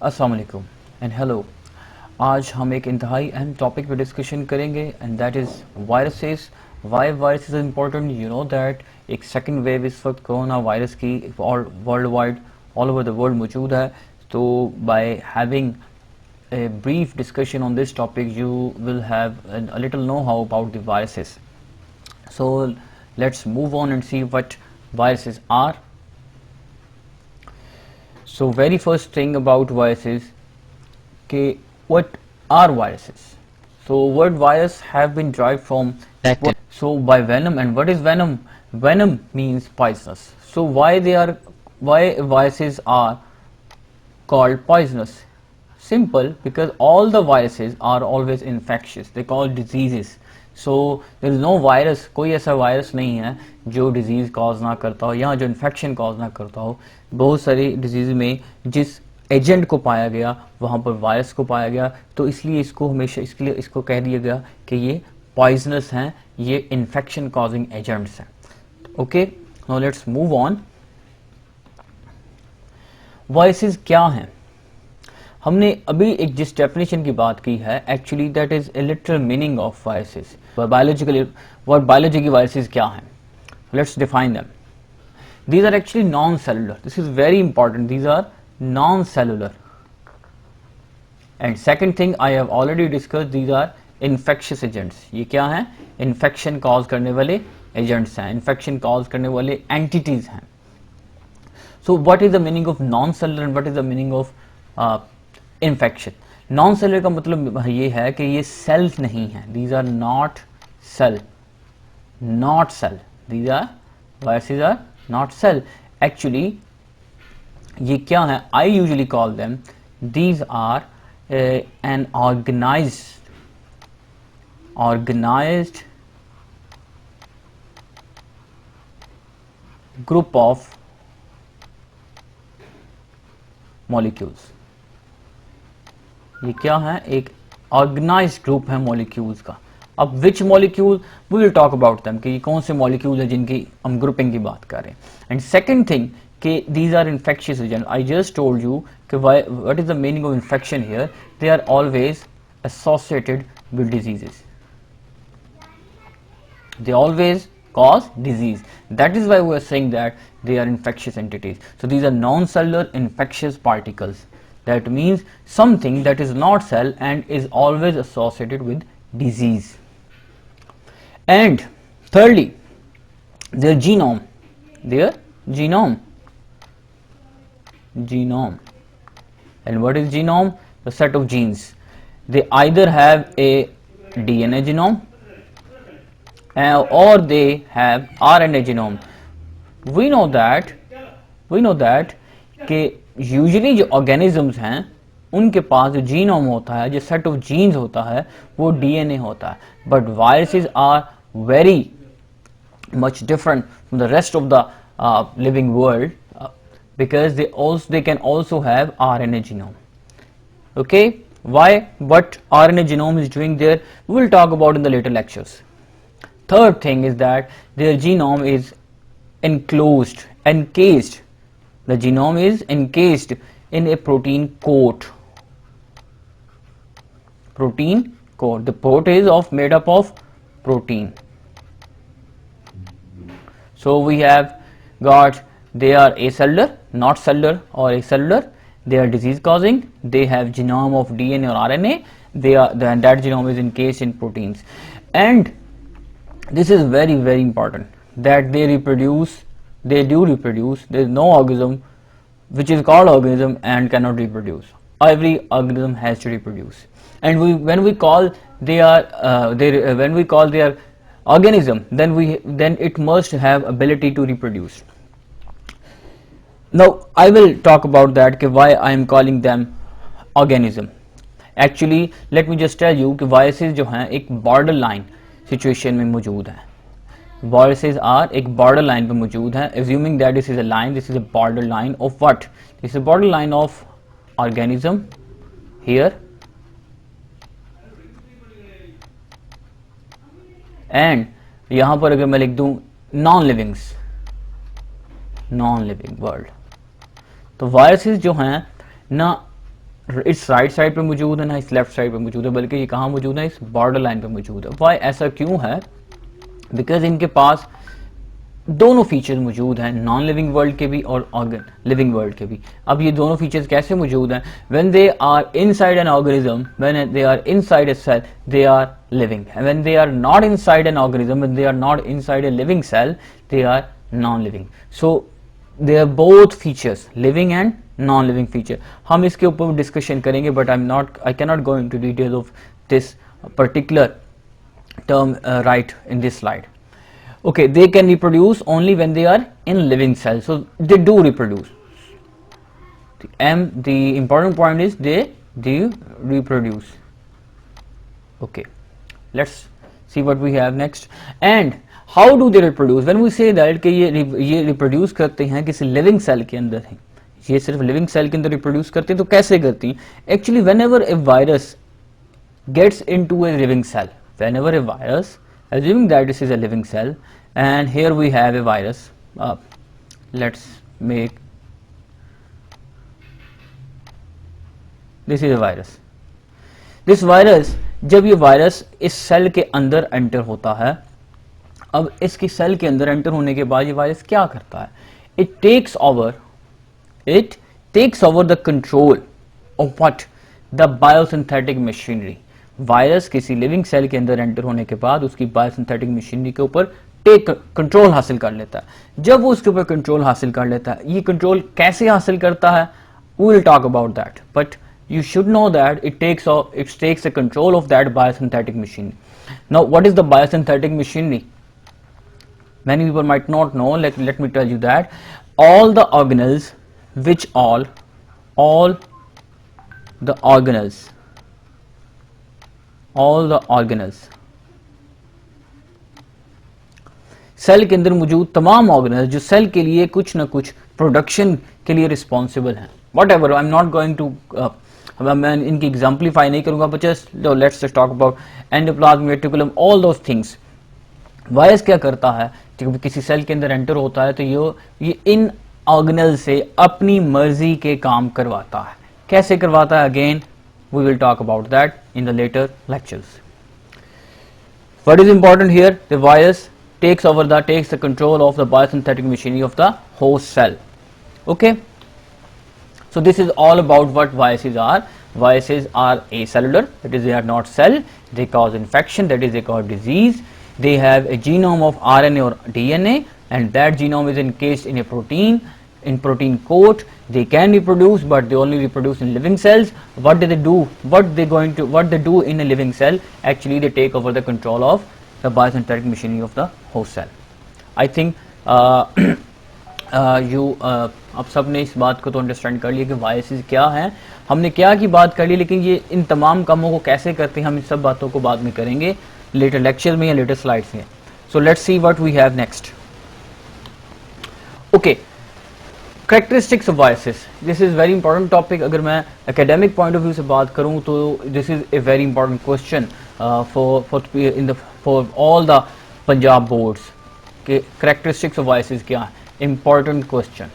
अस्सलाम वालेकुम and hello. आज हम एक इंतहाई अहम टॉपिक पर डिस्कशन करेंगे and that is viruses. Why viruses important, you know that एक सेकंड वेव इस वक्त कोरोना वायरस की world wide all over the world मौजूद है। तो by having a brief discussion on this topic you will have a little know-how about the viruses. So let's move on and see what viruses are. So very first thing about viruses, what are viruses? So word virus have been derived from Bacteria. so by venom. And what is venom? Venom means poisonous. So why viruses are called poisonous? Simple, because all the viruses are always infectious. They call diseases. So there is no virus, कोई ऐसा virus नहीं है जो disease cause ना करता हो या जो इन्फेक्शन कॉज ना करता हो। बहुत सारी डिजीज में जिस एजेंट को पाया गया वहाँ पर वायरस को पाया गया, तो इसलिए इसको हमेशा इसको कह दिया गया कि ये पॉइजनस हैं, ये इन्फेक्शन कॉजिंग एजेंट्स हैं। Okay, now let's move on. Viruses क्या हैं? हमने अभी एक जिस डेफिनेशन की बात की है, actually that is a literal meaning of viruses. Biologically biology की वायरसेस क्या हैं? Let's define them. These are actually non-cellular. This is very important. These are non-cellular. And second thing I have already discussed, these are infectious agents. ये क्या हैं? Infection cause करने वाले agents हैं, infection cause करने वाले entities हैं। So what is the meaning of non-cellular and what is the meaning of infection? Non-cellular का मतलब ये है कि ये cells नहीं हैं. These are not cell. Not cell. These are viruses are not cell. Actually ये क्या है? I usually call them, these are an organized group of molecules. ये क्या है? एक ऑर्गेनाइज्ड ग्रुप है मॉलिक्यूल्स का। अब which molecule, we will talk about them कि ये कौन से मॉलिक्यूल है जिनकी हम ग्रुपिंग की बात कर रहे हैं। एंड सेकंड थिंग कि these are infectious agent. I just told you कि what is the meaning of infection here? They are always associated with diseases, they always cause disease. That is why we are saying that they are infectious entities. So these are non-cellular infectious particles. That means something that is not cell and is always associated with disease. And thirdly, their genome. And what is genome? The set of genes. They either have a DNA genome or they have RNA genome. We know that कि usually जो organisms हैं उनके पास जो genome होता है, जो set of jeans होता है, वो डीएनए होता है। But viruses are very much different from the rest of the living world because they can also have RNA genome. Okay, why? What RNA genome is doing there, we will talk about in the later lectures. Third thing is that their genome is encased. The genome is encased in a protein coat. The protein is made up of protein. So we have got, they are acellular, not cellular or acellular. They are disease causing. They have genome of DNA or RNA. That genome is encased in proteins. And this is very, very important that they reproduce. They do reproduce. There is no organism which is called organism and cannot reproduce. Every organism has to reproduce. And when we call they are organism, then it must have ability to reproduce. Now I will talk about that why I am calling them organism. Actually let me just tell you कि viruses जो हैं एक border line situation में मौजूद हैं। Viruses are एक border line पे मौजूद हैं। Assuming that this is a line, this is a border line of what? This is a border line of organism here, and यहाँ पर अगर मैं लिख दूँ non-living वर्ल्ड, तो वायरसेस जो हैं ना इस राइट साइड पे मौजूद है ना इस लेफ्ट साइड पे मौजूद है, बल्कि ये कहाँ मौजूद है, इस बॉर्डर लाइन पे मौजूद है। वाई ऐसा क्यों है? बिकॉज इनके पास दोनों फीचर्स मौजूद हैं, नॉन लिविंग वर्ल्ड के भी और ऑर्गन लिविंग वर्ल्ड के भी। अब ये दोनों फीचर्स कैसे मौजूद हैं? When they are inside an organism, when they are inside a cell, they are living, and when they are not inside an organism, when they are not inside a living cell, they are non living. So they are both features, living and non living feature. हम इसके ऊपर discussion करेंगे, but I can not go into detail of this particular term right in this slide. Okay, they can reproduce only when they are in living cells, so they do reproduce. The important point is they do reproduce. Okay, let's see what we have next. And how do they reproduce? When we say that कि ये reproduce करते हैं किसी living cell के अंदर है, ये सिर्फ living cell के अंदर reproduce करते हैं, तो कैसे करती हैं? Actually, whenever a virus gets into a living cell, whenever a virus, assuming that this is a living cell, and here we have a virus, let's make this is a virus. This virus, जब ये virus इस cell के अंदर enter होता है, अब इसकी cell के अंदर एंटर होने के बाद ये वायरस क्या करता है? It takes over the control of what? The biosynthetic machinery. Virus किसी लिविंग सेल के अंदर एंटर होने के बाद उसकी बायोसिंथेटिक मशीनरी के ऊपर कंट्रोल हासिल कर लेता है। जब वो उसके ऊपर कंट्रोल हासिल कर लेता है, ये कंट्रोल कैसे हासिल करता है? We will talk about that, but you should know that it takes the control of that biosynthetic machinery. Now, what is the biosynthetic machinery? Many people might not know. Let me tell you that all the organelles, cell के अंदर मौजूद तमाम organelles जो cell के लिए कुछ ना कुछ प्रोडक्शन के लिए रिस्पॉन्सिबल हैं, whatever, I am not going to, मैं इनकी एग्जाम्पलीफाई नहीं करूंगा, but just let's just talk about endoplasm, reticulum, all those things. Virus क्या करता है? किसी सेल के अंदर एंटर होता है तो ये इन ऑर्गेनल से अपनी मर्जी के काम करवाता है। कैसे करवाता है? Again we will talk about that in the later lectures. What is important here? The virus takes the control of the biosynthetic machinery of the host cell. Okay, so this is all about what viruses are. Viruses are acellular, that is they are not cell, they cause infection, that is they cause disease. They have a genome of RNA or DNA, and that genome is encased in a protein, in protein coat. They can reproduce, but they only reproduce in living cells. What do they do? What they do in a living cell? Actually, they take over the control of the biosynthetic machinery of the host cell. I think आप सब ने इस बात को तो understand कर लिया कि वायरसेस क्या हैं, हमने क्या की बात कर ली, लेकिन ये इन तमाम कामों को कैसे करते हैं हम इन सब बातों को बाद में करेंगे लेटर लेक्चर में या लेटर स्लाइड्स में. So let's see what we have next. Okay, characteristics of viruses. This is very important topic. अगर मैं academic point of view से बात करूं तो this is a very important question for all the Punjab boards. के characteristics of viruses क्या है? Important question.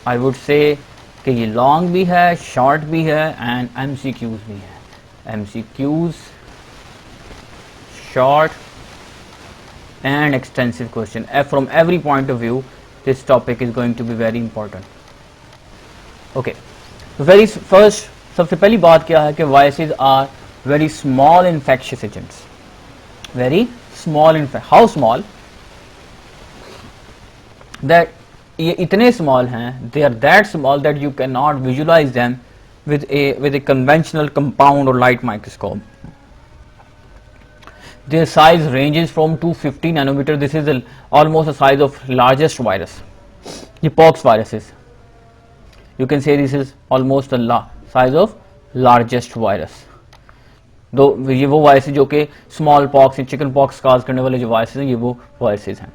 I would say कि ये long भी है, short भी है and MCQs भी है. MCQs, short and extensive question. From every point of view, this topic is going to be very important. Okay, so very first, सबसे पहली बात क्या है कि viruses are very small infectious agents. Very small how small? That ये इतने small हैं, they are that small that you cannot visualize them with a conventional compound or light microscope. Their size ranges from 250 nanometer. This is almost the size of largest virus. The pox viruses, you can say this is almost the size of largest virus. दो ये वो viruses जो कि small pox या chicken pox काज करने वाले जो viruses हैं, ये वो वायरसेस हैं.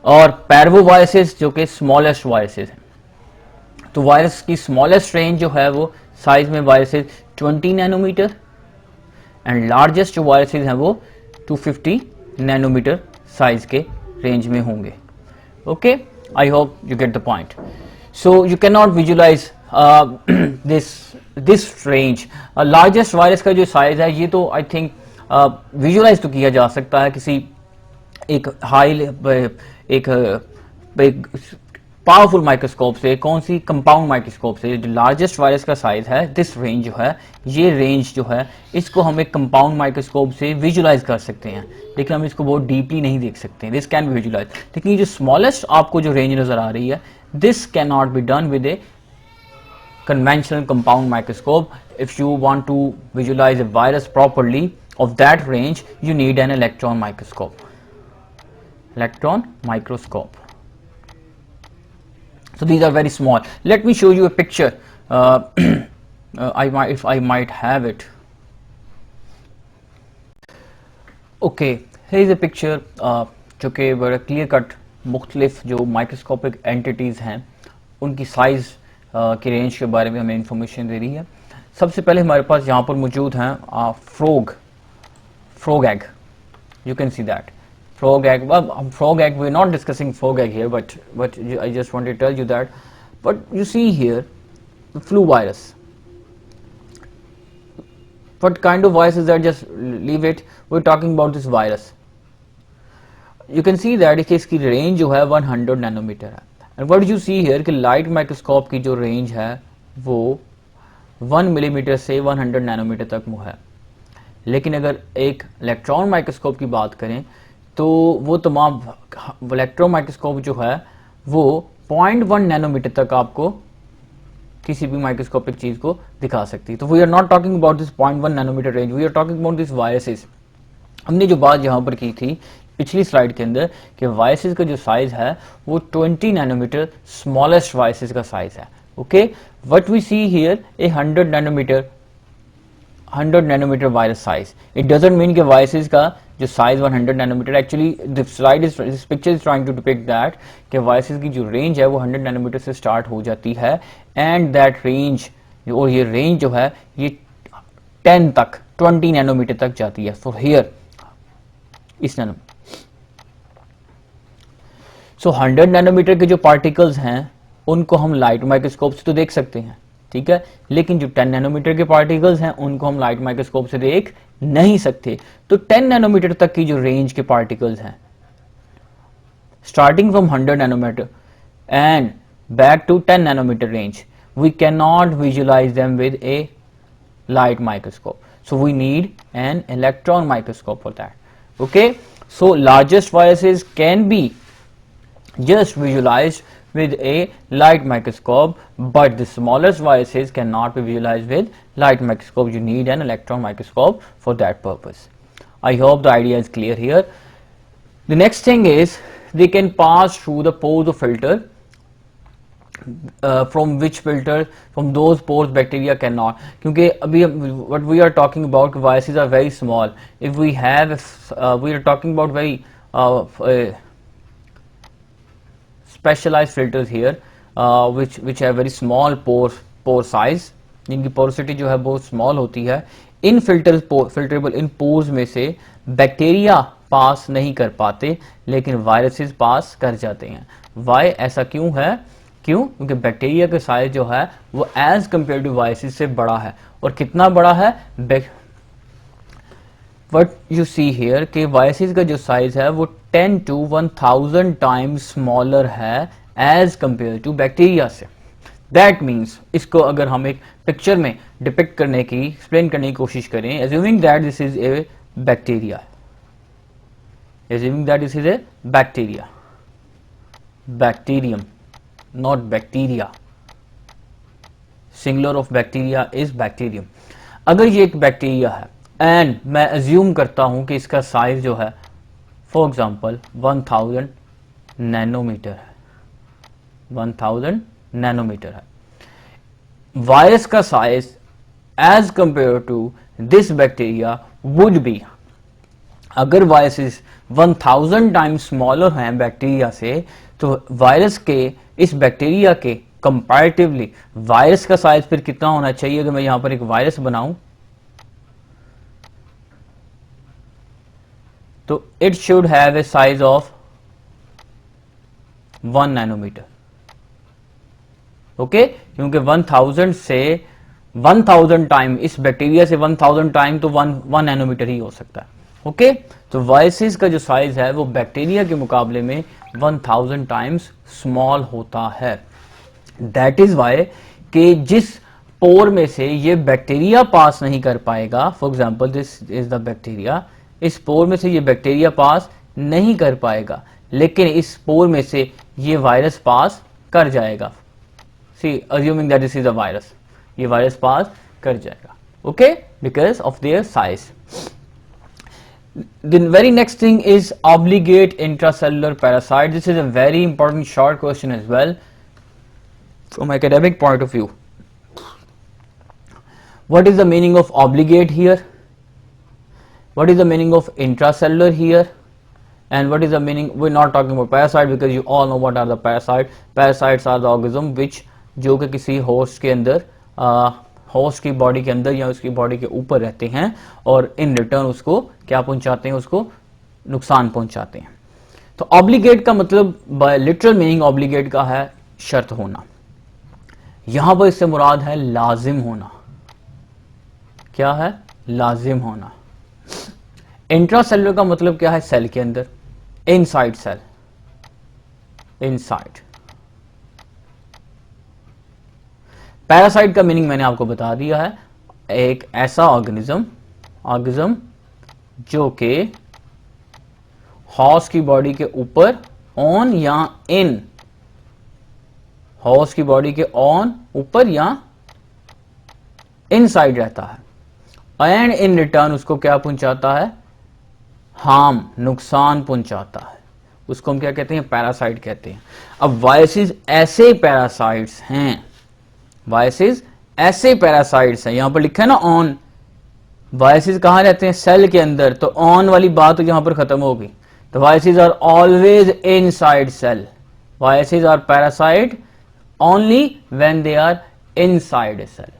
और पैरवो वायरसेस जो कि स्मॉलेस्ट वायरसेस हैं. तो वायरस की स्मॉलेस्ट रेंज जो है वो साइज में वायरसेस 20 नैनोमीटर एंड लार्जेस्ट जो वायरसेस हैं वो 250 नैनोमीटर साइज के रेंज में होंगे. Okay, I hope you get the point. So you cannot visualize this range. Largest virus का जो size है ये तो I think visualize तो किया जा सकता है किसी एक एक पावरफुल माइक्रोस्कोप से, कौन सी कंपाउंड माइक्रोस्कोप से। जो लार्जेस्ट वायरस का साइज है, दिस रेंज जो है, ये रेंज जो है, इसको हम एक कंपाउंड माइक्रोस्कोप से विजुलाइज कर सकते हैं, लेकिन हम इसको बहुत डीपली नहीं देख सकते। This can be visualize. लेकिन ये जो स्मॉलेस्ट आपको जो रेंज नजर आ रही है, this can not be done with A conventional compound microscope. If you want to visualize a virus properly of that range, you need an electron microscope. Electron microscope. So these are very small. Let me show you a picture. If I might have it. Okay, here is a picture. जो कि बड़ा clear cut मुख्तलिफ जो microscopic entities हैं उनकी size की range के बारे में हमें इंफॉर्मेशन दे रही है। सबसे पहले हमारे पास यहाँ पर मौजूद हैं frog egg. You can see that frog egg. Well, frog egg, we're not discussing frog egg here, but I just want to tell you that. But you see here the flu virus. What kind of virus is that? Just leave it. We're talking about this virus. You can see that इसकी range जो है 100 nanometre है। And what you see here कि light microscope की जो range है वो 1 millimetre से 100 नैनोमीटर तक है। लेकिन अगर एक इलेक्ट्रॉन माइक्रोस्कोप की बात करें तो वो तमाम इलेक्ट्रॉन माइक्रोस्कोप जो है वो 0.1 नैनोमीटर तक आपको किसी भी माइक्रोस्कोपिक चीज को दिखा सकती है। तो we are not talking about this 0.1 nanometer range, we are talking about this viruses. हमने जो बात यहाँ पर की थी पिछली स्लाइड के अंदर कि वायरसेस का जो साइज है वो 20 नैनोमीटर स्मॉलेस्ट वायरसेस का साइज है। Okay, what we see here a 100 nanometer virus size. It doesn't mean कि वायरसेस का जो size 100 nanometer, actually this picture is trying to depict that कि वायरसेस की जो रेंज है वो 100 नैनोमीटर से स्टार्ट हो जाती है, एंड दैट रेंज, और ये रेंज जो है ये 10 तक 20 नैनोमीटर तक जाती है। सो हियर इस नैनो सो 100 नैनोमीटर के जो पार्टिकल्स हैं उनको हम लाइट माइक्रोस्कोप से तो देख सकते हैं, ठीक है, लेकिन जो 10 नैनोमीटर के पार्टिकल्स हैं उनको हम लाइट माइक्रोस्कोप से देख नहीं सकते। तो 10 नैनोमीटर तक की जो रेंज के पार्टिकल्स हैं, starting from 100 nanometer and back to 10 nanometer range, we can not visualize them with a light microscope, so we need an electron microscope for that. Okay, so largest viruses can be just visualized with a light microscope, but the smallest viruses cannot be visualized with light microscope. You need an electron microscope for that purpose. I hope the idea is clear here. The next thing is they can pass through the pores of filter, from which filter, from those pores bacteria cannot, क्योंकि अभी what we are talking about viruses are very small. If we have we are talking about very specialized filters here, which have very small pore size, जिनकी porosity जो है बहुत small होती है। इन filterable इन pores में से बैक्टीरिया पास नहीं कर पाते, लेकिन वायरसेस पास कर जाते हैं। Why? ऐसा क्यों है? क्यों? क्योंकि बैक्टीरिया का साइज जो है वो एज कंपेयर टू वायरसेस से बड़ा है। और कितना बड़ा है? व्हाट यू सी हियर कि वायरसेस का जो साइज है वो 10 to 1000 टाइम्स स्मॉलर है एज कंपेयर टू बैक्टीरिया से। दैट मीन्स इसको अगर हम एक पिक्चर में डिपिक्ट करने की, एक्सप्लेन करने की कोशिश करें, assuming that this is a bacteria, assuming that this is a bacteria, bacterium, not bacteria, singular of bacteria is bacterium। अगर ये एक बैक्टीरिया है एंड मैं अज्यूम करता हूं कि इसका साइज जो है फॉर एग्जांपल 1000 नैनोमीटर है, 1000 नैनोमीटर है, वायरस का size as compare to this bacteria would be, अगर वायरसेस 1000 टाइम्स स्मॉलर हैं बैक्टीरिया से, तो वायरस के इस बैक्टीरिया के कंपैरेटिवली वायरस का साइज फिर कितना होना चाहिए? अगर मैं यहां पर एक वायरस बनाऊं तो it should have a size of 1 nanometer, okay क्योंकि 1000 से 1000 टाइम, इस बैक्टीरिया से 1000 टाइम तो 1 नैनोमीटर ही हो सकता है। ओके तो वायरसेस का जो साइज है वो बैक्टीरिया के मुकाबले में 1000 टाइम्स स्मॉल होता है। दैट इज वाई कि जिस पोर में से ये बैक्टीरिया पास नहीं कर पाएगा, for example this is the bacteria, इस पोर में से ये बैक्टीरिया पास नहीं कर पाएगा, लेकिन इस पोर में से ये वायरस पास कर जाएगा। See assuming that this is a virus, ये वायरस पास कर जाएगा। Okay because of their size. The very next thing is obligate intracellular parasite. This is a very important short question as well from academic point of view. What is the meaning of obligate here? What is the meaning of intracellular here? And what is the meaning? We're not talking about parasite because you all know what are the parasite. Parasites are the organism which जो कि किसी host के अंदर host की body के अंदर या उसकी बॉडी के ऊपर रहते हैं और इन रिटर्न उसको क्या पहुंचाते हैं, उसको नुकसान पहुंचाते हैं। तो ऑब्लिगेट का मतलब बाय लिटरल मीनिंग ऑब्लिगेट का है शर्त होना, यहां पर इससे मुराद है लाजिम होना। क्या है? लाजिम होना। इंट्रासेलुलर का मतलब क्या है? सेल के अंदर, इनसाइड सेल, इनसाइड। पैरासाइट का मीनिंग मैंने आपको बता दिया है, एक ऐसा ऑर्गेनिज्म जो कि हॉस्ट की बॉडी के ऊपर ऑन या इन, हॉस्ट की बॉडी के ऑन, ऊपर या इनसाइड रहता है एंड इन रिटर्न उसको क्या पहुंचाता है? हार्म, नुकसान पहुंचाता है। उसको हम क्या कहते हैं? पैरासाइट कहते हैं। अब वायरसेस ऐसे पैरासाइट्स हैं, वायरसेस ऐसे पैरासाइट्स हैं, यहां पर लिखा है ना ऑन। वायरसेस कहां रहते हैं? सेल के अंदर। तो ऑन वाली बात तो यहां पर खत्म होगी। तो viruses are always inside cell. Viruses are parasite only when they are inside a cell.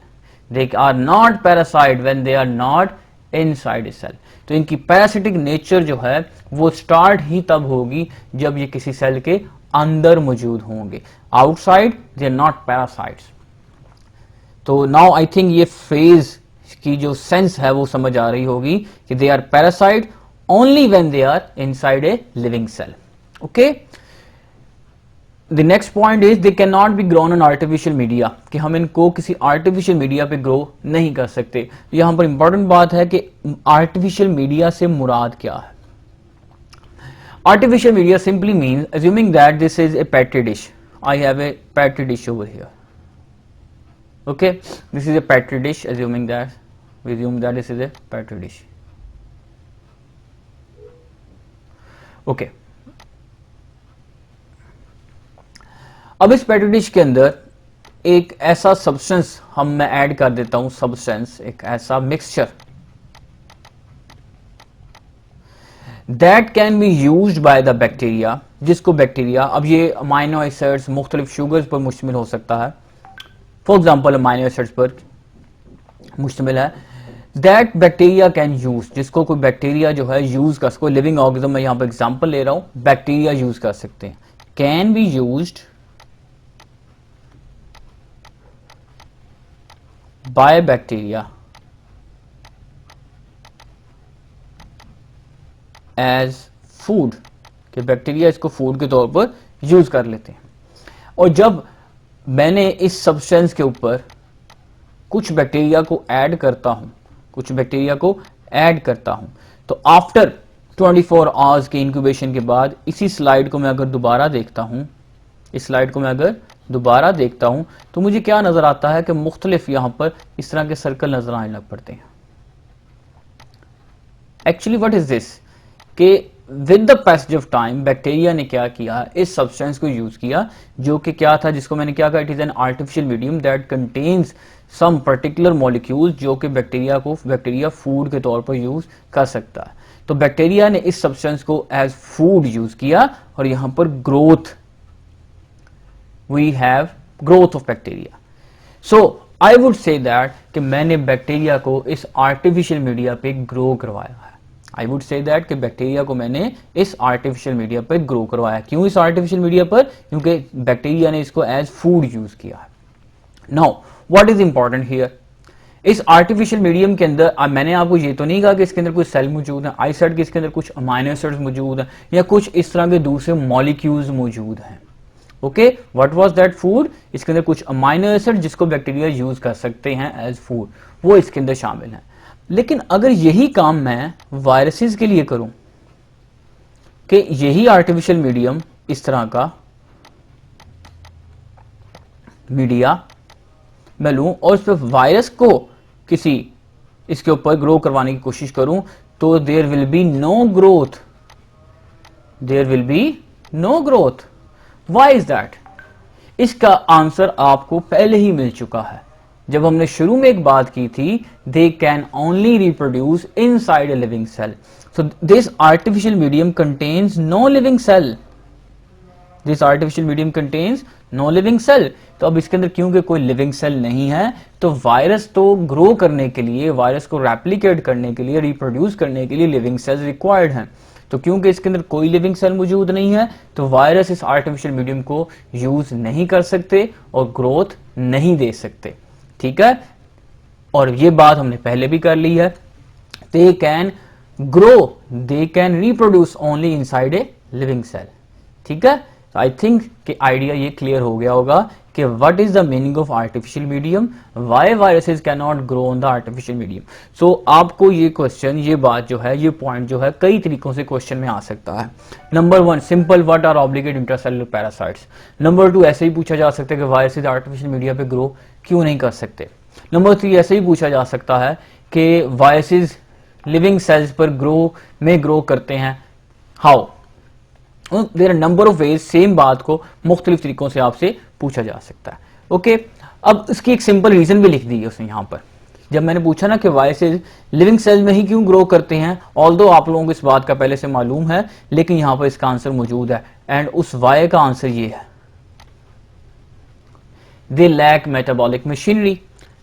They are not parasite when they are not inside a cell. तो इनकी पैरासिटिक नेचर जो है वो स्टार्ट ही तब होगी जब ये किसी सेल के अंदर मौजूद होंगे। Outside they are not parasites. तो नाउ आई थिंक ये फ्रेज की जो सेंस है वो समझ आ रही होगी कि they are parasite only when they are inside a living cell. Okay the next point is they can not be grown on artificial media, कि हम इनको किसी आर्टिफिशियल मीडिया पे ग्रो नहीं कर सकते। यहां पर इंपॉर्टेंट बात है कि आर्टिफिशियल मीडिया से मुराद क्या है। Artificial media simply means assuming that this is a petri dish. I have a petri dish over here. Okay, this is a petri dish, assuming that we assume that this is a petri dish. Okay. अब इस petri dish के अंदर एक ऐसा substance मैं add कर देता हूं, substance, एक ऐसा mixture that can be used by the bacteria, जिसको बैक्टीरिया, अब ये अमाइनो एसिड्स मुख्तलिफ शुगर्स पर मुश्तमिल हो सकता है, फॉर एग्जाम्पल अमाइनो एसिड्स पर मुश्तमिल है, दैट बैक्टीरिया कैन यूज, जिसको कोई बैक्टीरिया जो है यूज कर सको, लिविंग ऑर्गेनिज्म में यहां पर एग्जांपल ले रहा हूं, बैक्टीरिया यूज कर सकते हैं, can be used by bacteria as food, कि बैक्टीरिया इसको फूड के तौर पर यूज कर लेते हैं। और जब मैंने इस सब्सटेंस के ऊपर कुछ बैक्टीरिया को ऐड करता हूं, कुछ बैक्टीरिया को ऐड करता हूं, तो आफ्टर 24 आवर्स के इंक्यूबेशन के बाद इसी स्लाइड को मैं अगर दोबारा देखता हूं, इस स्लाइड को मैं अगर दोबारा देखता हूं, तो मुझे क्या नजर आता है कि मुख्तलिफ यहां पर इस तरह के सर्कल नजर आने लग पड़ते हैं। एक्चुअली व्हाट इज दिस, कि with the passage of time bacteria ने क्या किया, इस सब्सटेंस को यूज किया, जो कि क्या था, जिसको मैंने क्या कहा, it is an artificial medium that contains some particular molecules, जो कि बैक्टीरिया फूड के तौर पर यूज कर सकता है। तो बैक्टीरिया ने इस सब्सटेंस को एज फूड यूज किया और यहां पर growth, we have growth of bacteria. So I would say that कि मैंने बैक्टीरिया को इस आर्टिफिशियल मीडिया पे ग्रो करवाया है। आई वुड से दैट कि बैक्टीरिया को मैंने इस आर्टिफिशियल मीडिया पर ग्रो करवाया। क्यों इस आर्टिफिशियल मीडिया पर? क्योंकि बैक्टीरिया ने इसको एज फूड यूज किया है। Now what is important here, इस आर्टिफिशियल मीडियम के अंदर मैंने आपको ये तो नहीं कहा कि इसके अंदर कुछ सेल मौजूद है, आई सेड कि इसके अंदर कुछ अमाइनो एसिड्स मौजूद हैं या कुछ इस तरह के दूसरे मॉलिक्यूल्स मौजूद हैं। Okay, what was that food, इसके अंदर कुछ अमाइनो एसिड जिसको बैक्टीरिया यूज कर सकते हैं एज फूड, वो इसके अंदर शामिल है। लेकिन अगर यही काम मैं वायरसेस के लिए करूं कि यही आर्टिफिशियल मीडियम इस तरह का मीडिया मैं लूं और उस पर वायरस को किसी इसके ऊपर ग्रो करवाने की कोशिश करूं, तो there will be no growth, there will be no growth. Why is that? इसका आंसर आपको पहले ही मिल चुका है जब हमने शुरू में एक बात की थी, they can only reproduce inside a living cell, so this artificial medium contains no living cell, this artificial medium contains no living cell. तो अब इसके अंदर क्योंकि कोई लिविंग सेल नहीं है, तो वायरस तो ग्रो करने के लिए, वायरस को रेप्लिकेट करने के लिए, रिप्रोड्यूस करने के लिए लिविंग सेल्स रिक्वायर्ड हैं। तो क्योंकि इसके अंदर कोई लिविंग सेल मौजूद नहीं है, तो वायरस इस आर्टिफिशियल मीडियम को यूज नहीं कर सकते और ग्रोथ नहीं दे सकते। ठीक है, और ये बात हमने पहले भी कर ली है, they can grow, they can reproduce only inside a living cell. ठीक है, आई थिंक कि आइडिया ये क्लियर हो गया होगा कि what is the meaning of artificial medium, why viruses can not grow on the artificial medium. So आपको ये क्वेश्चन, ये बात जो है, ये पॉइंट जो है, कई तरीकों से क्वेश्चन में आ सकता है। Number 1 simple, what are obligate intracellular parasites. Number 2 ऐसे ही पूछा जा सकता है कि वायरसेस आर्टिफिशियल मीडिया पे ग्रो क्यों नहीं कर सकते। नंबर 3 ऐसे ही पूछा जा सकता है कि वायरसेस लिविंग सेल्स पर ग्रो करते हैं, how. There are number of ways, same बात को मुख्तलिफ तरीकों से आपसे पूछा जा सकता है। ओके, अब इसकी एक सिंपल रीजन भी लिख दी है उसने यहां पर। जब मैंने पूछा ना कि वायरसेस लिविंग सेल में ही क्यों ग्रो करते हैं, ऑल्दो आप लोगों को इस बात का पहले से मालूम है, लेकिन यहां पर इसका आंसर मौजूद है, एंड उस वाई का आंसर ये है, दे लैक मेटाबॉलिक मशीनरी।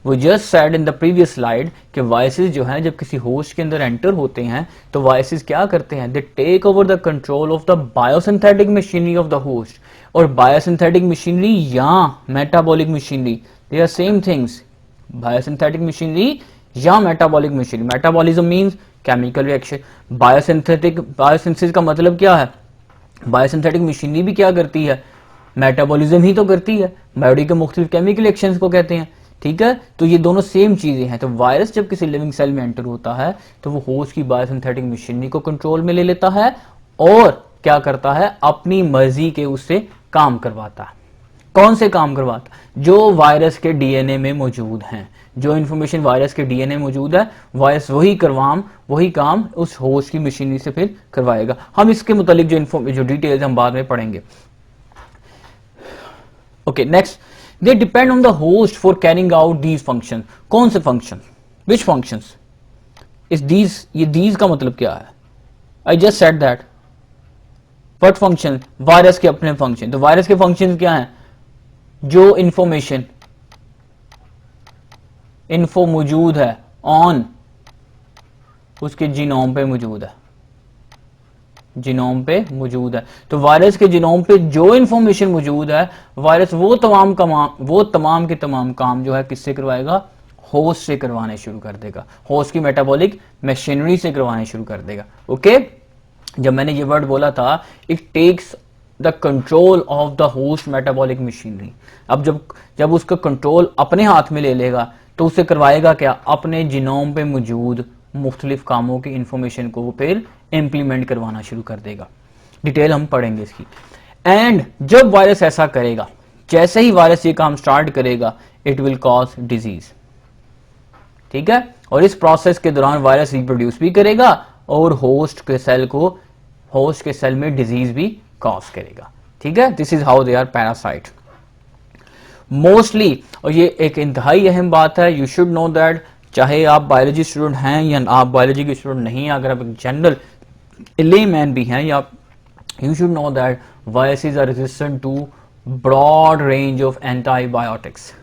वो just said in the previous slide कि वायरसेस जो हैं जब किसी होस्ट के अंदर एंटर होते हैं तो वायरसेस क्या करते हैं, they take over the control of the biosynthetic machinery of the host. और बायोसिंथेटिक मशीनरी या metabolic machinery, they are same things. Biosynthetic machinery या metabolic machinery, metabolism means chemical reaction, biosynthesis का मतलब क्या है, बायोसिंथेटिक मशीनरी भी क्या करती है, मेटाबॉलिज्म ही तो करती है, बॉडी के मुख्तलिफ केमिकल रिएक्शंस को कहते हैं। ठीक है, तो ये दोनों सेम चीजें हैं। तो वायरस जब किसी लिविंग सेल में एंटर होता है तो वो होस्ट की बायोसिंथेटिक मशीनरी को कंट्रोल में ले लेता है और क्या करता है, अपनी मर्जी के उससे काम करवाता है। कौन से काम करवाता है, जो वायरस के डीएनए में मौजूद हैं, जो इंफॉर्मेशन वायरस के डीएनए मौजूद है, वायरस वही काम उस होस्ट की मशीनरी से फिर करवाएगा। हम इसके मुतालिक जो डिटेल्स हम बाद में पढ़ेंगे। Okay, next, they depend on the host for carrying out these functions। कौन से function, which functions is these, ये these का मतलब क्या है, I just said that, what function, virus के अपने फंक्शन। तो वायरस के फंक्शन क्या हैं, जो इन्फो मौजूद है ऑन उसके जीनोम पे मौजूद है, जीनोम पे मौजूद है। तो वायरस के जीनोम पे जो इंफॉर्मेशन मौजूद है, वायरस वो तमाम के तमाम काम जो है किससे करवाएगा, होस्ट से करवाने शुरू कर देगा, होस्ट की मेटाबॉलिक मशीनरी से करवाने शुरू कर देगा। ओके, जब मैंने ये वर्ड बोला था, it takes the control of the host metabolic machinery. अब जब उसका कंट्रोल अपने हाथ में ले लेगा तो उसे करवाएगा क्या, अपने जीनोम पे मौजूद मुख्तलिफ कामों की इंफॉर्मेशन को वो फिर इंप्लीमेंट करवाना शुरू कर देगा। डिटेल हम पढ़ेंगे इसकी। एंड जब वायरस ऐसा करेगा, जैसे ही वायरस ये काम स्टार्ट करेगा, इट विल कॉज डिजीज। ठीक है, और इस प्रोसेस के दौरान वायरस रिप्रोड्यूस भी करेगा और होस्ट के सेल में डिजीज भी कॉज करेगा। ठीक है, this is how they are parasite mostly. और ये एक इंतहाई अहम बात है, यू शुड नो दैट, चाहे आप बायोलॉजी स्टूडेंट हैं या आप बायोलॉजी के स्टूडेंट नहीं, अगर आप एक जनरल लेमैन भी हैं, या you should know that viruses are resistant to broad range of antibiotics.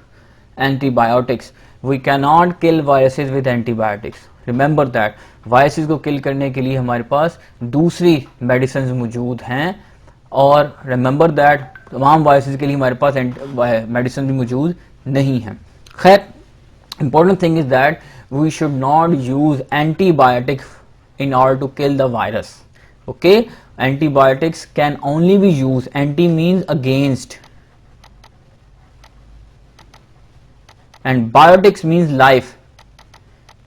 We can not kill viruses with antibiotics. Remember that, viruses को किल करने के लिए हमारे पास दूसरी मेडिसिन मौजूद हैं, और रिमेंबर दैट तमाम वायरसेस के लिए हमारे पास मेडिसिन भी मौजूद नहीं है। खैर, important thing is that we should not use antibiotics in order to kill the virus. Okay, antibiotics can only be used, anti means against and biotics means life.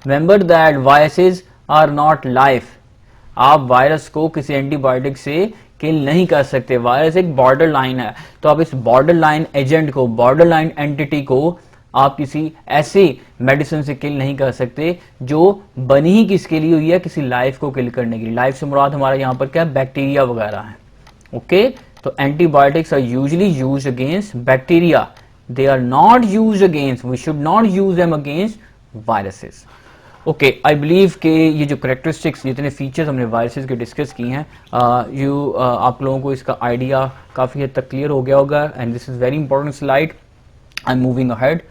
Remember that viruses are not life. आप virus को किसी antibiotic से किल नहीं कर सकते। Virus एक border line है, तो आप इस बॉर्डर लाइन एजेंट को, बॉर्डर लाइन एंटिटी को आप किसी ऐसे मेडिसिन से किल नहीं कर सकते जो बनी ही किसके लिए हुई है, किसी लाइफ को किल करने के लिए। लाइफ से मुराद हमारा यहाँ पर क्या है, बैक्टीरिया वगैरह है। ओके, तो antibiotics are usually used against bacteria, they are not used against, we should not use them against viruses. Okay, I believe कि ये जो करेक्टरिस्टिक्स, जितने फीचर्स हमने वायरसेस के डिस्कस किए हैं, आप लोगों को इसका आइडिया काफ़ी हद तक क्लियर हो गया होगा। And this is very important slide, I am moving ahead.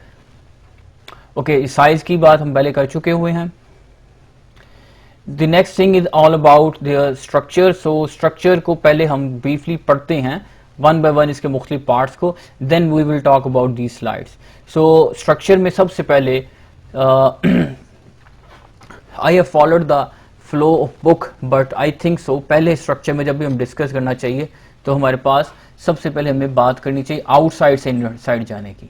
Okay, size की बात हम पहले कर चुके हुए हैं। The next thing is all about the structure. So structure को पहले हम ब्रीफली पढ़ते हैं, वन बाय वन इसके मुख्तलिफ पार्ट्स को, then we will talk about the slides. So structure में सबसे पहले I have followed the flow of book, but I think so पहले स्ट्रक्चर में जब भी हम डिस्कस करना चाहिए तो हमारे पास सबसे पहले हमें बात करनी चाहिए आउटसाइड से इनसाइड जाने की।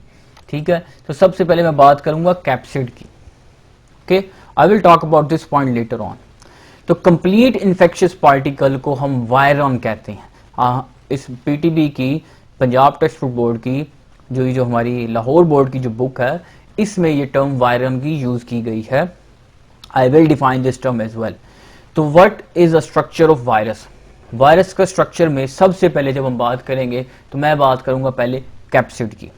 ठीक है, तो सबसे पहले मैं बात करूंगा कैप्सिड की। Okay, I will talk about this point later on. तो कंप्लीट इन्फेक्शियस पार्टिकल को हम वायरॉन कहते हैं। इस पीटीबी की, पंजाब टेक्स्ट बुक बोर्ड की, जो हमारी लाहौर बोर्ड की जो बुक है, इसमें ये टर्म वायरॉन की यूज की गई है। I will define this term as well. तो what is a structure of virus? Virus का स्ट्रक्चर में सबसे पहले जब हम बात करेंगे तो मैं बात करूंगा पहले कैप्सिड की।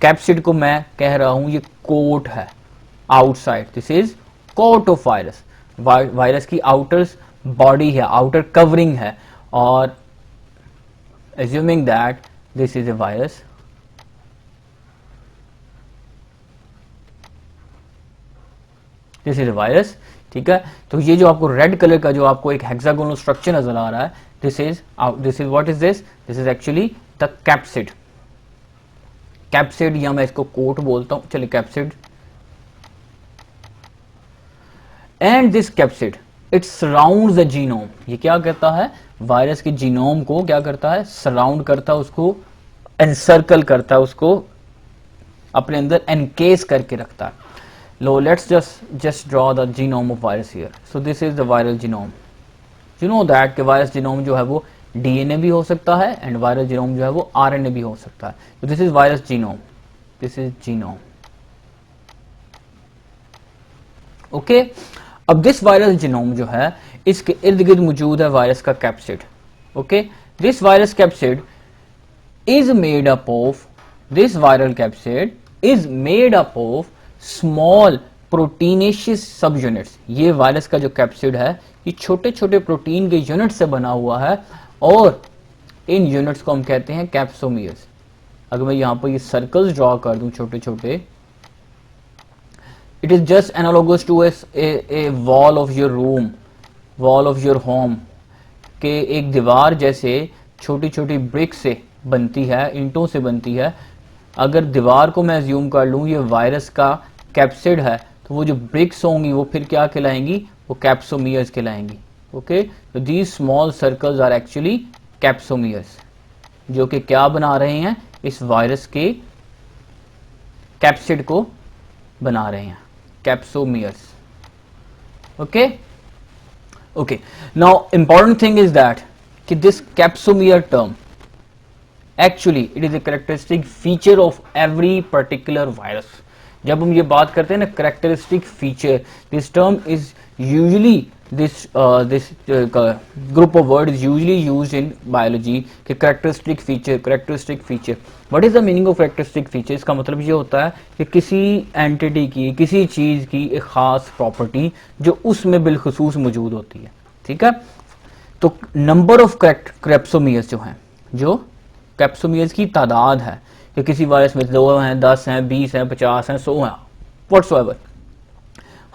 कैप्सिड को मैं कह रहा हूं ये कोट है outside, this is coat of virus. Virus की आउटर बॉडी है, आउटर कवरिंग है, और assuming that this is a virus, this is a virus, ठीक है। तो ये जो आपको रेड कलर का जो आपको एक हेक्सागोनल स्ट्रक्चर नजर आ रहा है, this is what is this is actually the capsid. Capsid, या मैं इसको कोट बोलता हूं, चलिए capsid. And this capsid it surrounds the genome. ये क्या करता है, वायरस के जीनोम को क्या करता है, सराउंड करता है, उसको एनसर्कल करता है, उसको अपने अंदर एनकेस करके रखता है। लो let's just draw the genome of virus here. So this is the viral genome. You know that कि वायरस जीनोम जो है वो डीएनए भी हो सकता है, एंड वायरल जीनोम जो है वो आरएनए भी हो सकता है। तो this is virus genome, this is genome. Okay, अब दिस वायरल जीनोम जो है, इसके इर्द गिर्द मौजूद है वायरस का capsid. Okay, this virus capsid is made up of, this viral capsid is made up of small proteinaceous सब यूनिट्स। ये वायरस का जो कैप्सिड है ये छोटे छोटे प्रोटीन के यूनिट से बना हुआ है, और इन यूनिट्स को हम कहते हैं कैप्सोमियर्स। अगर मैं यहां पर ये सर्कल्स ड्रॉ कर दूं छोटे छोटे, it is just analogous to a wall of your room, wall of your home, के एक दीवार जैसे छोटी छोटी ब्रिक से बनती है, ईंटों से बनती है। अगर दीवार को मैं अज्यूम कर लूँ ये वायरस का कैप्सिड है, तो वो जो ब्रिक्स होंगी वो फिर क्या कहलाएंगी, वो कैप्सोमियर्स कहलाएंगी। ओके, तो these small circles are actually capsomeres, जो कि क्या बना रहे हैं, इस वायरस के कैप्सिड को बना रहे हैं, capsomeres. okay okay, now important thing is that कि this capsomeer term actually it is a characteristic feature of every particular virus। जब हम ये बात करते हैं ना characteristic feature, this term is usually this group of words is usually used in biology कि characteristic feature। what is the meaning of characteristic feature? इसका मतलब ये होता है कि किसी एंटिटी की, किसी चीज की एक खास प्रॉपर्टी जो उसमें बिलखुसूस मौजूद होती है। ठीक है, तो नंबर ऑफ कैप्सोमियर्स जो हैं, जो कैप्सोमियर्स की तादाद है, कि किसी वायरस में 2 हैं, 10 हैं, 20 हैं, 50 हैं, 100 हैं, व्हाटसोएवर,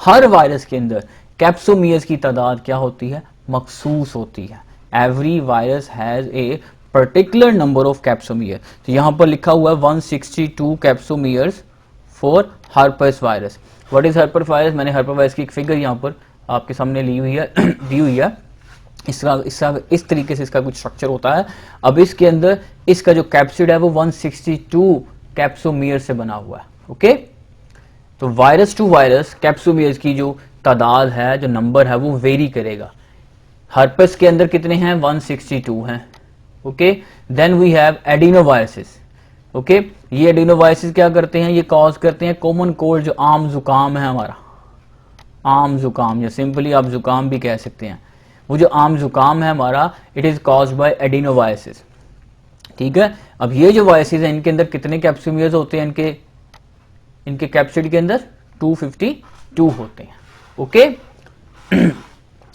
हर वायरस के अंदर कैप्सोमियर्स की तादाद क्या होती है, मखसूस होती है। Every virus has a particular number of capsomere. तो यहां पर लिखा हुआ है 162 capsomeres for herpes virus. What is herpes virus? मैंने हर्पेस वायरस की एक फिगर यहाँ पर आपके सामने ली हुई है दी हुई है। इसका इस तरीके से इसका कुछ स्ट्रक्चर होता है। अब इसके अंदर इसका जो कैप्सिड है वो 162 कैप्सोमियर से बना हुआ है। ओके, तो वायरस टू वायरस कैप्सोमियर्स की जो तादाद है, जो नंबर है, वो वेरी करेगा। हर्पेस के अंदर कितने हैं? 162 हैं। Okay, then we have adenoviruses. Okay, ये एडिनोवायरसेस क्या करते हैं? ये कॉज करते हैं कॉमन कोल्ड, जो आम जुकाम है हमारा, आम जुकाम, या सिंपली आप जुकाम भी कह सकते हैं। वो जो आम जुकाम है हमारा, इट इज कॉज्ड बाय एडिनोवायरसेस। ठीक है, अब ये जो वायरसेस हैं इनके अंदर कितने कैप्सोमियर्स होते हैं? इनके कैप्सिड के अंदर 252 होते हैं। ओके,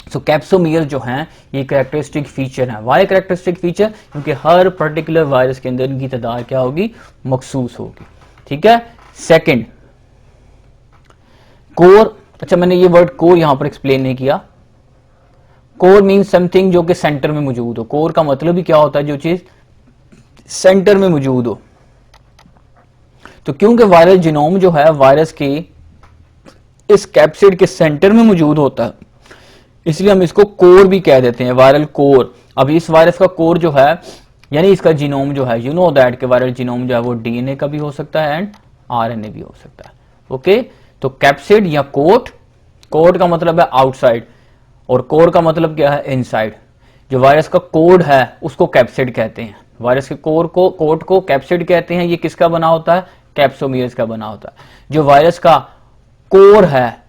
सो कैप्सोमियर जो हैं ये कैरेक्टरिस्टिक फीचर है। Why characteristic feature? क्योंकि हर पर्टिकुलर वायरस के अंदर इनकी तादाद क्या होगी? मखसूस होगी। ठीक है, सेकंड कोर। अच्छा, मैंने ये वर्ड कोर यहां पर एक्सप्लेन नहीं किया। कोर मीन्स समथिंग जो कि सेंटर में मौजूद हो। कोर का मतलब ही क्या होता है? जो चीज सेंटर में मौजूद हो। तो क्योंकि वायरस जीनोम जो है वायरस के इस कैप्सिड के सेंटर में मौजूद होता है, इसलिए हम इसको कोर भी कह देते हैं, वायरल कोर। अब इस वायरस का कोर जो है, यानी इसका जीनोम जो है, यू नो दैट कि वायरल जीनोम जो है वो डीएनए का भी हो सकता है एंड आरएनए भी हो सकता है। ओके, तो कैप्सिड या कोट, कोट का मतलब है आउटसाइड और कोर का मतलब क्या है? इनसाइड। जो वायरस का कोड है उसको कैप्सिड कहते हैं। वायरस के कोर को, कोट को कैप्सिड कहते हैं। ये किसका बना होता है? कैप्सोमियर्स का बना होता है। जो वायरस का कोर है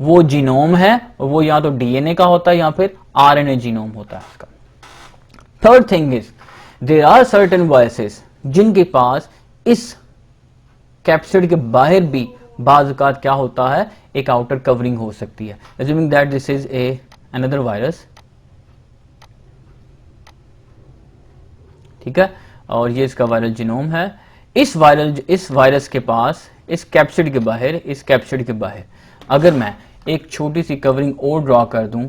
वो जीनोम है, और वो या तो डीएनए का होता है या फिर आरएनए जीनोम होता है इसका। Third thing is there are certain viruses जिनके पास इस कैप्सिड के बाहर भी बाज़-औक़ात क्या होता है? एक आउटर कवरिंग हो सकती है। assuming that this is another virus, ठीक है, और ये इसका वायरल जीनोम है। इस वायरस के पास इस कैप्सिड के बाहर अगर मैं एक छोटी सी कवरिंग और ड्रॉ कर दूं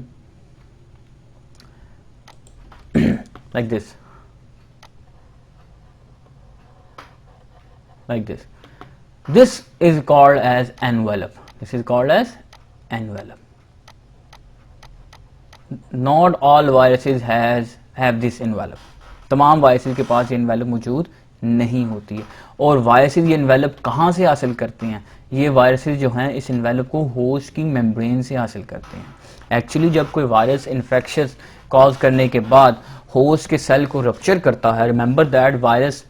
like this, this is called as envelope. This is called as envelope. Not all viruses have this envelope. तमाम वायरसेस के पास ये एनवेलप मौजूद नहीं होती है। और वायरसेस ये एनवेलप कहाँ से हासिल करते हैं? ये वायरसेस जो हैं इस एनवेलप को होस्ट की मेम्ब्रेन से हासिल करते हैं। एक्चुअली जब कोई वायरस इन्फेक्शन कॉज करने के बाद होस्ट के सेल को रप्चर करता है, रिमेंबर दैट वायरस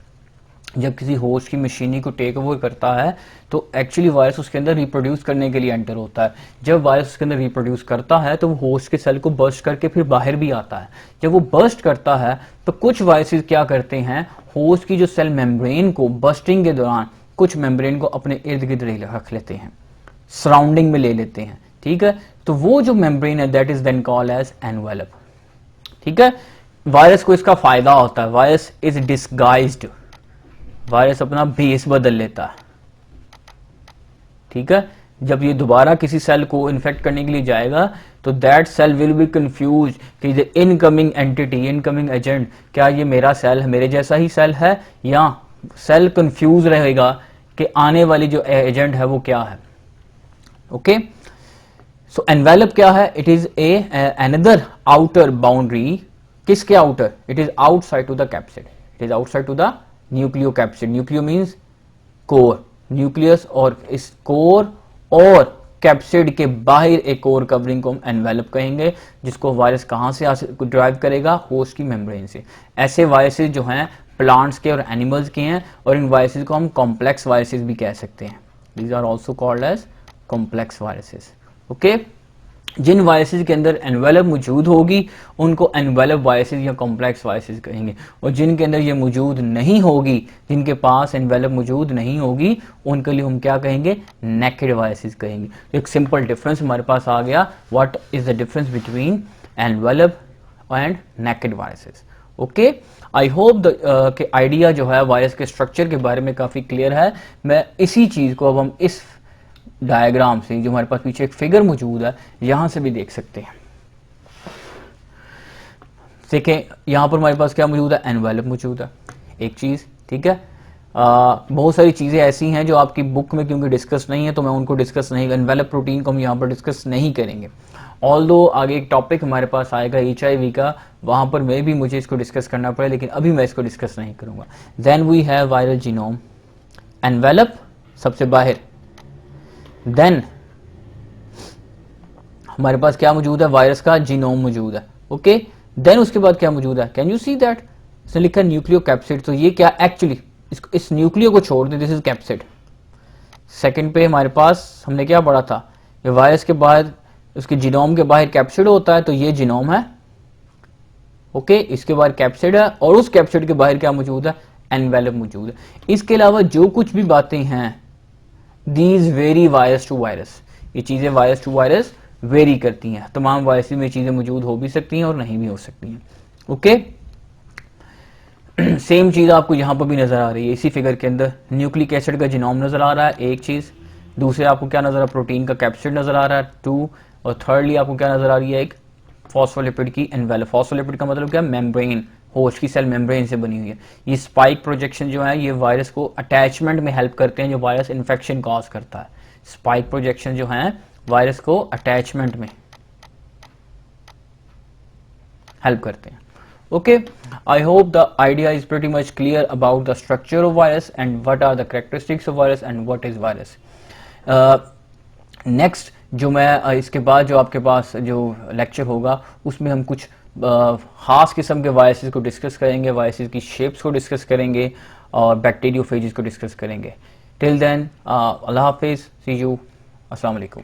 जब किसी होस्ट की मशीनरी को टेक ओवर करता है तो एक्चुअली वायरस उसके अंदर रिप्रोड्यूस करने के लिए एंटर होता है। जब वायरस उसके अंदर रिप्रोड्यूस करता है तो वो होस्ट के सेल को बर्स्ट करके फिर बाहर भी आता है। जब वो बर्स्ट करता है तो कुछ वायरसेस क्या करते हैं? होस्ट की जो सेल मेम्ब्रेन को बर्स्टिंग के दौरान कुछ मेम्ब्रेन को अपने इर्द गिर्द रख लेते हैं, सराउंडिंग में ले लेते हैं। ठीक है, तो वो जो मेम्ब्रेन है that is then called as envelope. ठीक है, वायरस को इसका फायदा होता है, वायरस इज डिस्गाइज्ड, वायरस अपना बेस बदल लेता है। ठीक है, जब ये दोबारा किसी सेल को इन्फेक्ट करने के लिए जाएगा तो that cell will be confuse कि the incoming entity, incoming agent, क्या ये मेरा सेल है, मेरे जैसा ही सेल है, या सेल कंफ्यूज रहेगा कि आने वाली जो एजेंट है वो क्या है। ओके, सो एनवेलप क्या है? It is another outer boundary. किसके outer? It is outside to the capsid, it is outside to the nucleocapsid. Nucleo means core, nucleus, और इस कोर और कैप्सिड के बाहर एक और कवरिंग को हम एनवेलप कहेंगे, जिसको वायरस कहां से ड्राइव करेगा? होस्ट की मेम्ब्रेन से। ऐसे वायरसेस जो हैं प्लांट्स के और एनिमल्स के हैं, और इन वायरसेस को हम कॉम्प्लेक्स वायरसेस भी कह सकते हैं। These are also called as complex viruses. Okay, जिन वायरसेस के अंदर एनवेलप मौजूद होगी उनको एनवेलप वायरसेस या कॉम्प्लेक्स वायरसेस कहेंगे, और जिनके अंदर ये मौजूद नहीं होगी, जिनके पास एनवेलप मौजूद नहीं होगी, उनके लिए हम क्या कहेंगे? नेकेड वायरसेस कहेंगे। तो एक सिंपल डिफरेंस हमारे पास आ गया, what is the difference between envelope and naked viruses. Okay, I hope कि आइडिया जो है वायरस के स्ट्रक्चर के बारे में काफी क्लियर है। मैं इसी चीज को अब हम इस डायग्राम से, जो हमारे पास पीछे एक फिगर मौजूद है, यहां से भी देख सकते हैं। देखें, यहां पर हमारे पास क्या मौजूद है? एनवेलप मौजूद है, एक चीज। ठीक है, बहुत सारी चीज़ें ऐसी हैं जो आपकी बुक में क्योंकि डिस्कस नहीं है तो मैं उनको डिस्कस नहीं, एनवेलप प्रोटीन को हम यहाँ पर डिस्कस नहीं करेंगे। ऑल्दो आगे एक टॉपिक हमारे पास आएगा HIV का, वहाँ पर मैं भी मुझे इसको डिस्कस करना पड़े, लेकिन अभी मैं इसको डिस्कस नहीं करूँगा। Then we have viral genome, envelope सबसे बाहर, देन हमारे पास क्या मौजूद है, वायरस का जीनोम मौजूद है। ओके, देन उसके बाद क्या मौजूद है, कैन यू सी दैट, इसने लिखा न्यूक्लियो कैप्सिड, तो ये क्या एक्चुअली इस न्यूक्लियो को छोड़ दें, दिस इज कैप्सिड। सेकंड पे हमारे पास हमने क्या पढ़ा था, ये वायरस के बाद उसके जीनोम के बाहर कैप्सिड होता है, तो ये जीनोम है। ओके, इसके बाद कैप्सिड है और उस कैप्सिड के बाहर क्या मौजूद है, एनवेलप मौजूद है। इसके अलावा जो कुछ भी बातें हैं, these very virus to virus, ये चीजें वायरस टू वायरस वेरी करती हैं। तमाम वायरस में चीजें मौजूद हो भी सकती हैं और नहीं भी हो सकती हैं। ओके, सेम चीज आपको यहां पर भी नजर आ रही है इसी फिगर के अंदर, न्यूक्लिक एसिड का जीनोम नजर आ रहा है एक चीज, दूसरे आपको क्या नजर आ रहा है, प्रोटीन का कैप्सिड नजर आ रहा है 2, और थर्डली आपको क्या नजर आ रही है, एक फॉस्फोलिपिड की एनवेलप। फॉस्फोलिपिड का मतलब क्या, मेम्ब्रेन, होस्ट की सेल मेम्ब्रेन से बनी हुई है। ये स्पाइक प्रोजेक्शन जो है ये वायरस को अटैचमेंट में हेल्प करते हैं, जो वायरस इन्फेक्शन कॉज करता है। स्पाइक प्रोजेक्शन जो है वायरस को अटैचमेंट में हेल्प करते हैं। Okay, I hope the idea is pretty much clear about the structure of virus and what are the characteristics of virus and what is virus. Next जो मैं इसके बाद जो आपके पास जो लेक्चर होगा उसमें हम कुछ खास किस्म के वायरसेस को डिस्कस करेंगे, वायरसेस की शेप्स को डिस्कस करेंगे और बैक्टीरियोफेजेस को डिस्कस करेंगे। टिल देन अल्लाह हाफिज़, सी यू, अस्सलाम वालेकुम।